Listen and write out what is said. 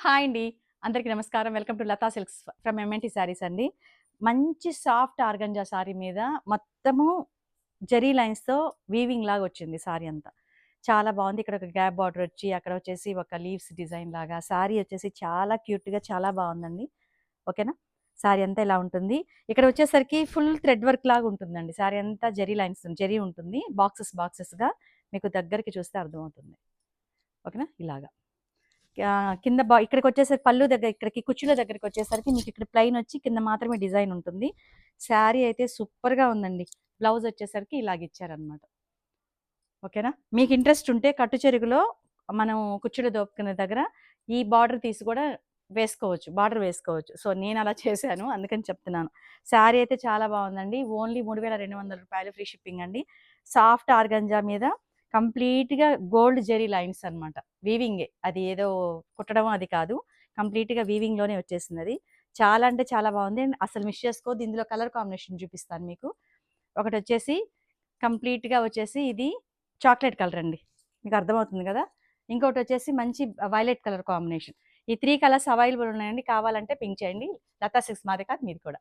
Hi అండి. అందరికీ నమస్కారం. Welcome to Latha silks from MNT sarees అండి. మంచి సాఫ్ట్ ఆర్గంజా సారీ మీద మొత్తము జరీ లైన్స్‌తో వీవింగ్ లాగా వచ్చింది సారీ అంతా. చాలా బావుంది. ఇక్కడ ఒక గ్యాప్ బార్డర్ వచ్చి, అక్కడ వచ్చేసి ఒక లీవ్స్ డిజైన్ లాగా. సారీ వచ్చేసి చాలా క్యూట్‌గా చాలా బావుందండి. ఓకేనా? సారీ అంతా ఇలా ఉంటుంది. ఇక్కడ వచ్చేసరికి ఫుల్ థ్రెడ్ వర్క్ లాగా ఉంటుందండి. సారీ అంతా జరీ లైన్స్ జరీ ఉంటుంది. బాక్సెస్‌గా మీకు దగ్గరికి చూస్తే అర్థమవుతుంది. ఓకేనా? ఇలాగా. కింద ఇక్కడికొచ్చేసరికి పళ్ళు దగ్గర ఇక్కడికి కుచ్చుల దగ్గరికొచ్చేసరికి మీకిక్కడ ప్లెయిన్ వచ్చి కింద మాత్రమే డిజైన్ ఉంటుంది. శారీ అయితే సూపర్‌గా ఉందండి. బ్లౌజ్ వచ్చేసరికి ఇలాగిచ్చారనమాట. ఓకేనా? మీకు ఇంట్రెస్ట్ ఉంటే కట్టు చెరుగులో మనం కుచ్చులు దోపుకునే దగ్గర ఈ బార్డర్ తీసి కూడా వేసుకోవచ్చు. బార్డర్ వేసుకోవచ్చు. సో, నేనలా చేశాను. అందుకని చెప్తున్నాను. శారీ అయితే చాలా బావుందండి. ఓన్లీ రూ. 3200 ఫ్రీ షిప్పింగ్ అండి. సాఫ్ట్ ఆర్గంజా మీద కంప్లీట్‌గా గోల్డ్ జెరీ లైన్స్ అనమాట. వీవింగే. అది ఏదో కుట్టడం అది కాదు. కంప్లీట్‌గా వీవింగ్‌లోనే వచ్చేసిందది. చాలా అంటే చాలా బావుంది. అసలు మిస్ చేసుకోవద్దు. ఇందులో కలర్ కాంబినేషన్ చూపిస్తాను మీకు. ఒకటొచ్చేసి కంప్లీట్‌గా వచ్చేసి ఇది చాక్లేట్ కలర్ అండి. మీకు అర్థమవుతుంది గదా! ఇంకోటొచ్చేసి మంచి వైలెట్ కలర్ కాంబినేషన్. ఈ 3 కలర్స్ అవైలబుల్ ఉన్నాయండి. కావాలంటే పింక్ చేయండి. లతా సిల్క్స్ మాదే కాదు మీది కూడా.